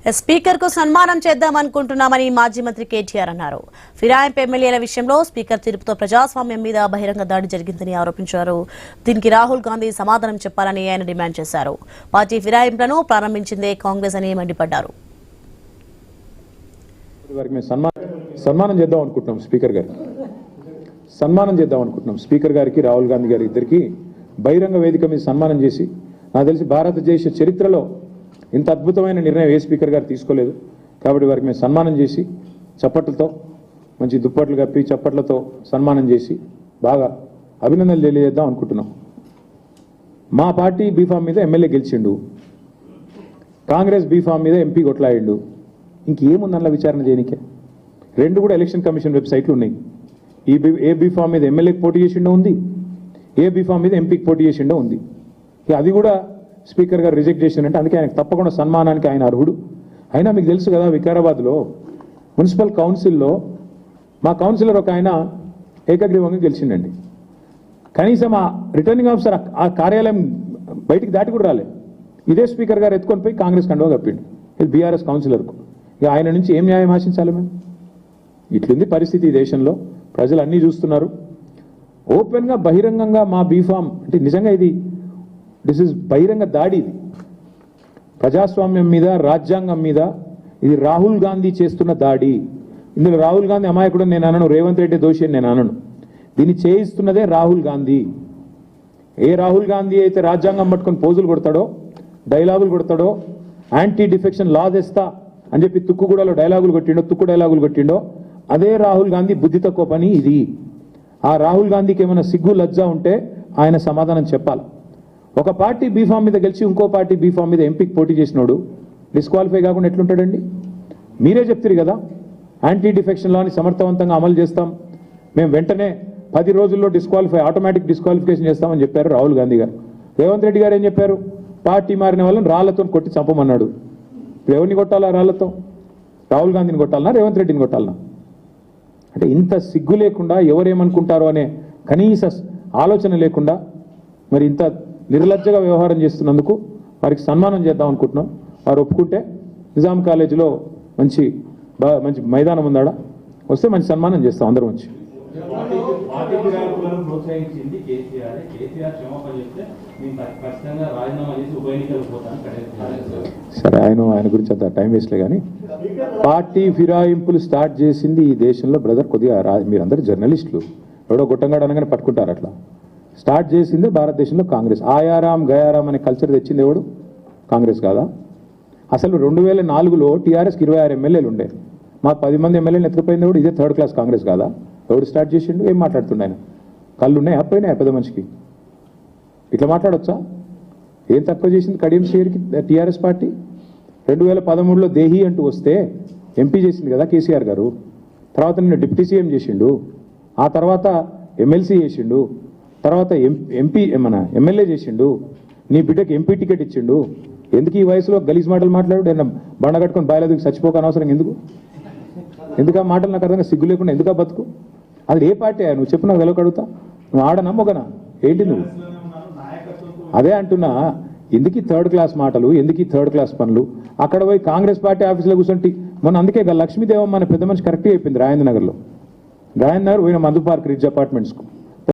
Speaker కు సన్మానం చేద్దామనుకుంటున్నామని మాజీ మంత్రి కేటీఆర్ అన్నారు. ఫిరాయింపు ఎమ్మెల్యేల విషయంలో స్పీకర్ తీర్పుతో ప్రజాస్వామ్యం మీద బహిరంగ దాడి జరిగిందని ఆరోపించారు. దీనికి రాహుల్ గాంధీ సమాధానం చెప్పాలని ఆయన డిమాండ్ చేశారు. పార్టీ ఫిరాయింపులను ప్రారంభించిందే కాంగ్రెస్ అని మండిపడ్డారు. సన్మానం చేద్దాం అనుకుంటున్నాం స్పీకర్ గారికి రాహుల్ గాంధీ గారి ఇద్దరికి బహిరంగ వేదిక మీద సన్మానం చేసి, నాకు తెలిసి భారతదేశ చరిత్రలో ఇంత అద్భుతమైన నిర్ణయం ఏ స్పీకర్ గారు తీసుకోలేదు. కాబట్టి వారికి మేము సన్మానం చేసి చప్పట్లతో, మంచి దుప్పట్లు కప్పి చప్పట్లతో సన్మానం చేసి బాగా అభినందనలు తెలియజేద్దాం అనుకుంటున్నాం. మా పార్టీ బీఫామ్ మీద ఎమ్మెల్యే గెలిచిండు, కాంగ్రెస్ బీఫామ్ మీద ఎంపీ కొట్లాడిండు. ఇంకేముంది అందులో విచారణ చేయనికే? రెండు కూడా ఎలక్షన్ కమిషన్ వెబ్సైట్లు ఉన్నాయి. ఏ బీఫామ్ మీద ఎమ్మెల్యేకి పోటీ చేసిండో ఉంది, ఏ బీఫామ్ మీద ఎంపీకి పోటీ చేసిండో ఉంది. అది కూడా స్పీకర్ గారు రిజెక్ట్ చేసిందంటే అందుకే ఆయనకు తప్పకుండా సన్మానానికి ఆయన అర్హుడు. అయినా మీకు తెలుసు కదా, వికారాబాద్లో మున్సిపల్ కౌన్సిల్లో మా కౌన్సిలర్ ఒక ఆయన ఏకగ్రీవంగా గెలిచిండండి. కనీసం ఆ రిటర్నింగ్ ఆఫీసర్ ఆ కార్యాలయం బయటికి దాటి కూడా రాలే. ఇదే స్పీకర్ గారు ఎత్తుకొని పోయి కాంగ్రెస్ కండువా కప్పిండు. ఇది బీఆర్ఎస్ కౌన్సిలర్కు. ఇక ఆయన నుంచి ఏం న్యాయం ఆశించాలి మేము? ఇట్లుంది పరిస్థితి ఈ దేశంలో. ప్రజలు అన్నీ చూస్తున్నారు. ఓపెన్గా బహిరంగంగా మా బీఫామ్ అంటే నిజంగా దిస్ ఇస్ బహిరంగ దాడి. ఇది ప్రజాస్వామ్యం మీద, రాజ్యాంగం మీద ఇది రాహుల్ గాంధీ చేస్తున్న దాడి. ఇందులో రాహుల్ గాంధీ అమాయకుడు నేను అనను, రేవంత్ రెడ్డి దోషి అని నేను అనను. దీన్ని చేయిస్తున్నదే రాహుల్ గాంధీ. ఏ రాహుల్ గాంధీ అయితే రాజ్యాంగం పట్టుకొని పోజులు కొడతాడో, డైలాగులు కొడతాడో, యాంటీ డిఫెక్షన్ లా తెస్తా అని చెప్పి తుక్కుగూడలో తుక్కు డైలాగులు కొట్టిండో, అదే రాహుల్ గాంధీ బుద్ధి తక్కువ పని ఇది. ఆ రాహుల్ గాంధీకి ఏమైనా సిగ్గు లజ్జ ఉంటే ఆయన సమాధానం చెప్పాలి. ఒక పార్టీ బీఫామ్ మీద గెలిచి ఇంకో పార్టీ బీఫామ్ మీద ఎంపీకి పోటీ చేసినోడు డిస్క్వాలిఫై కాకుండా ఎట్లుంటాడండి? మీరే చెప్తారు కదా, యాంటీ డిఫెక్షన్ లాని సమర్థవంతంగా అమలు చేస్తాం, మేము వెంటనే 10 రోజుల్లో ఆటోమేటిక్ డిస్క్వాలిఫికేషన్ చేస్తామని చెప్పారు రాహుల్ గాంధీ గారు. రేవంత్ రెడ్డి గారు ఏం చెప్పారు? పార్టీ మారిన వాళ్ళని రాళ్లతో కొట్టి చంపమన్నాడు. ఎవరిని కొట్టాలా రాళ్లతో? రాహుల్ గాంధీని కొట్టాలనా, రేవంత్ రెడ్డిని కొట్టాలనా? అంటే ఇంత సిగ్గు లేకుండా, ఎవరేమనుకుంటారో అనే కనీస ఆలోచన లేకుండా మరి ఇంత నిర్లజ్జగా వ్యవహారం చేస్తున్నందుకు వారికి సన్మానం చేద్దాం అనుకుంటున్నాం. వారు ఒప్పుకుంటే నిజాం కాలేజీలో మంచి మైదానం ఉందాడ, వస్తే మంచి సన్మానం చేస్తాం అందరం వచ్చి. సరే, ఆయన గురించి అంత టైం వేస్ట్లే కానీ, పార్టీ ఫిరాయింపులు స్టార్ట్ చేసింది ఈ దేశంలో బ్రదర్. కొద్దిగా మీరందరూ జర్నలిస్టులు, ఎవడో గొట్టంగాడు అనగానే పట్టుకుంటారు. అట్లా స్టార్ట్ చేసిందే భారతదేశంలో కాంగ్రెస్. ఆయారాం గయారాం అనే కల్చర్ తెచ్చింది ఎవడు? కాంగ్రెస్ కాదా? అసలు 2004లో టీఆర్ఎస్కి 26 ఎమ్మెల్యేలు ఉండే, మాకు 10 మంది ఎమ్మెల్యేలు ఎత్తుకుపోయింది ఎవడు? ఇదే థర్డ్ క్లాస్ కాంగ్రెస్ కాదా? ఎవడు స్టార్ట్ చేసిండు? ఏం మాట్లాడుతుండే ఆయన? కళ్ళు ఉన్నాయా? పోయినాయా పెద్ద మనిషికి? ఇట్లా మాట్లాడొచ్చా? ఏం తక్కువ చేసింది కడియం శ్రీకి టీఆర్ఎస్ పార్టీ? 2013లో దేహి అంటూ వస్తే ఎంపీ చేసింది కదా కేసీఆర్ గారు. తర్వాత నిన్ను డిప్యూటీ సీఎం చేసిండు, ఆ తర్వాత ఎమ్మెల్సీ చేసిండు, తర్వాత ఎమ్మెల్యే చేసిండు, నీ బిడ్డకి ఎంపీ టికెట్ ఇచ్చిండు. ఎందుకు ఈ వయసులో గలీజ్ మాటలు మాట్లాడు? బండ కట్టుకొని బాయలదుకు చచ్చిపోక అనవసరం ఎందుకు ఆ మాటలు? నాకు అర్థంగా సిగ్గు లేకుండా ఎందుకు బతుకు? అది ఏ పార్టీ? నువ్వు చెప్పు, నాకు తెలవక అడుగుతా. నువ్వు ఆడనా మొగనా ఏంటి నువ్వు? అదే అంటున్నా, ఎందుకు థర్డ్ క్లాస్ మాటలు, ఎందుకు థర్డ్ క్లాస్ పనులు? అక్కడ పోయి కాంగ్రెస్ పార్టీ ఆఫీసులో కూర్చుంటే మొన్న అందుకే లక్ష్మీదేవమ్మ అనే పెద్ద మనిషి కరెక్ట్గా అయిపోయింది రాజేంద్ర నగర్లో. రాజేంద్ర నగర్ పోయిన మందు పార్క్ రిచ్ అపార్ట్మెంట్స్కు